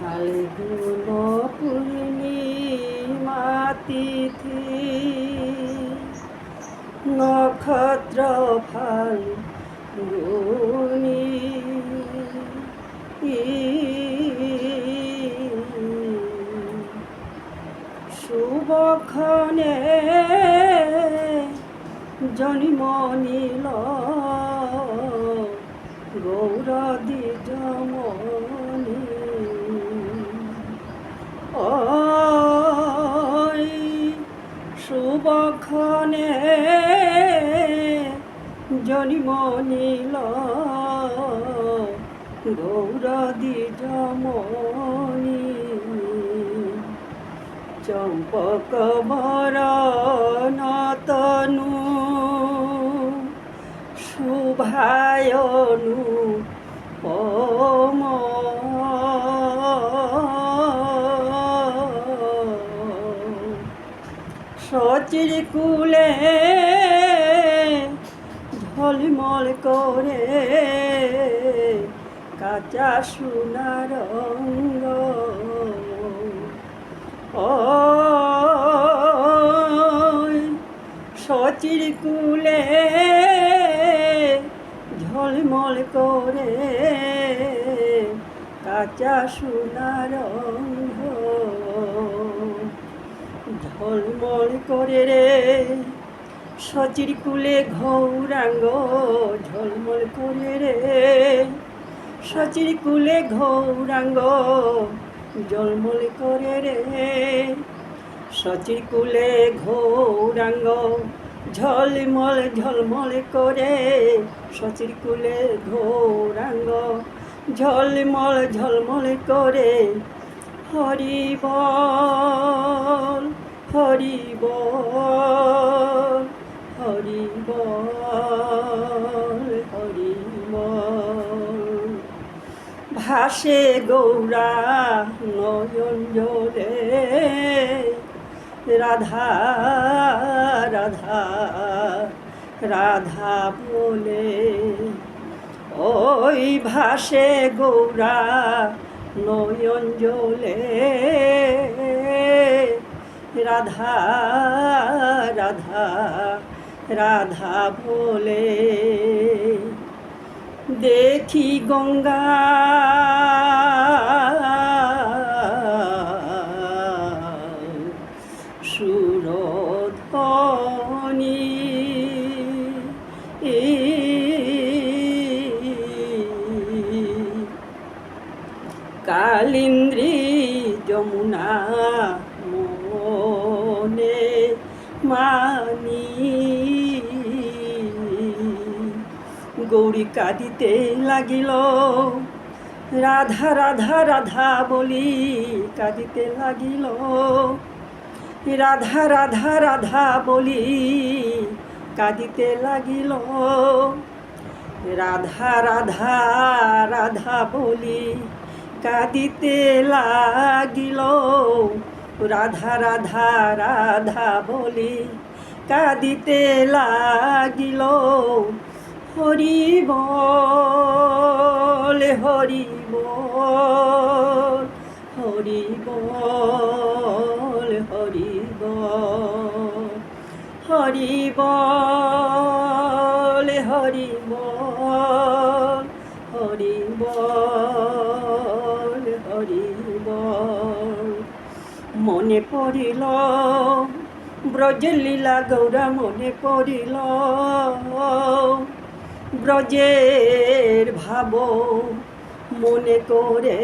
ফাল্গুন পূর্ণিমা তিথি নক্ষত্র ফাল্গুনি শুভক্ষণে জন্ম নিল গৌর দ্বিজমণি। ওই শুভক্ষণে জন্ম নিল গৌর দ্বিজমণি। চম্পক বরণ তনু শুভায়নু পম সচির কুলে ঝলমল করে কাঁচা সোনার রঙ। সচির কুলে ঝলমল করে কাঁচা সোনার রঙ। ঝলমল করে রে সচির কুলে গৌরাঙ্গ, ঝলমল করে রে সচির কুলে গৌরাঙ্গ, ঝলমল করে রে সচির কুলে গৌরাঙ্গ, ঝলমল ঝলমল করে সচির কুলে গৌরাঙ্গ, ঝলমল ঝলমল করে। হরি বল হরি বল হরি বল হরি বল। ভাসে গৌরা নয়ন জলে রাধা রাধা রাধা বলে। ওই ভাসে গৌরা নয়ন জলে রাধা রাধা রাধা বলে। দেখি গঙ্গা সুরধ্বনি, কালিন্দ্রী যমুনা মনে মানি। গৌরী কাঁদিতে লাগিল, রাধা রাধা রাধা বলি কাঁদিতে লাগিল, রাধা রাধা রাধা বলি কাঁদিতে লাগিল, রাধা রাধা রাধা বলি কাঁদিতে লাগিল, রাধা রাধা রাধা বলি কাঁদিতে লাগিল। হরি বল হরি বল হরি বল হরি বল হরি বল হরি বল হরি বল হরি বল। মনে পড়িল ব্রজের লীলা গৌরা, মনে পড়িল ব্রজের ভাব, মনে করে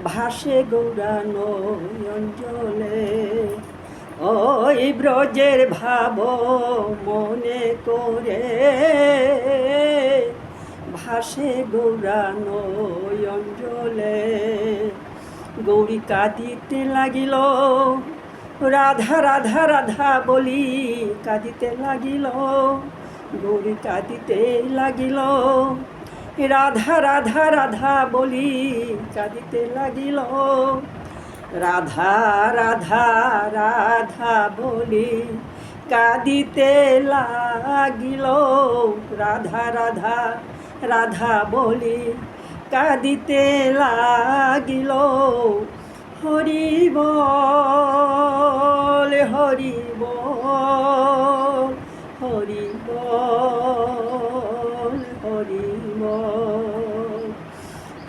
ভাসে গৌরা নয়ন জলে। ওই ব্রজের ভাব মনে করে ভাসে গৌরা নয়ন জলে। গৌরী কাঁদিতে লাগিল, রাধা রাধা রাধা বলি কাঁদিতে লাগিল, গৌরী কাঁদিতে লাগিল, রাধা রাধা রাধা বলি কাঁদিতে লাগিল, রাধা রাধা রাধা বলি কাঁদিতে লাগিল, রাধা রাধা রাধা বলি কাঁদিতে লাগিল হরি বল হরি বল হরি বল হরি বল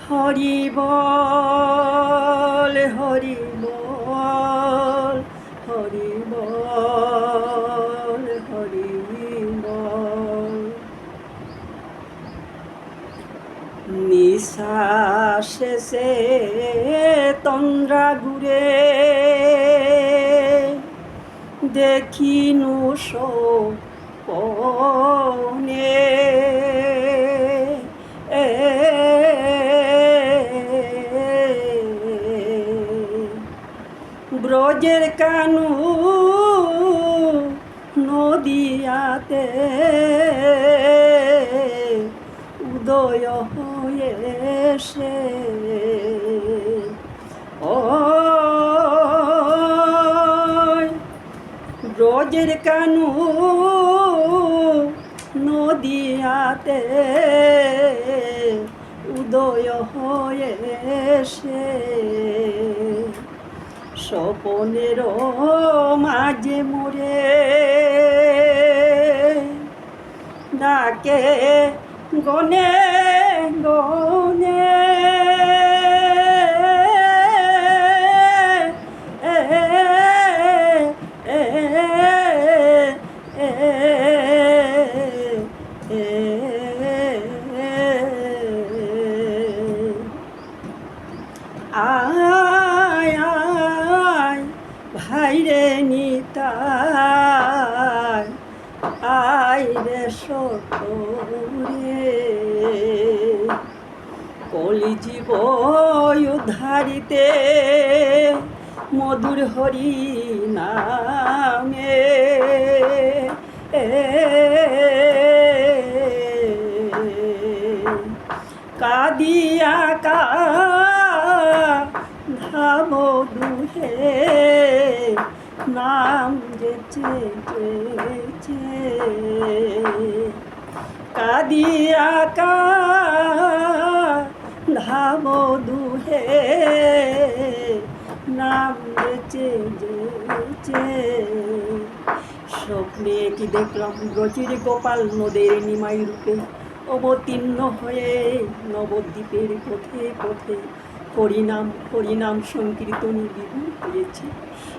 হরি বল হরি বল হরি বল হরি বল। নিঃশ্বাসে তন্দ্রা ঘুরে দেখিনু সপনে ব্রজের কানু নদিয়াতে উদয় হয়েছে ও ব্রজের কানু নদিয়াতে উদয় হয়েছে স্বপনের মাঝে মোরে ডাকে গনে গনে আয় আয় ভাইরে নিতাই আয় রে সতরে কলিজীব উদ্ধারিতে মধুর হরি নামে কাদিয়া ধাম দুহে নাম যেচে কাদিয়া ধাম দুহে নাম যেচে স্বপ্নে কি দেখলাম ব্রজের গোপাল নদের নিমাই রূপে অবতীর্ণ হয়ে নবদ্বীপের পথে পথে হরিনাম হরিনাম সংকীর্তনী বিভোর হয়েছে।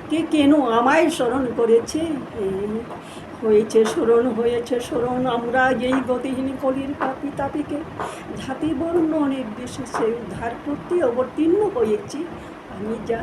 কে কেন আমায় স্মরণ করেছে হয়েছে স্মরণ হয়েছে স্মরণ আমরা যেই গতিহীন কলির পাপি তাপিকে জাতি বর্ণ নির্বিশেষে উদ্ধার করতে অবতীর্ণ হয়েছি। আমি যা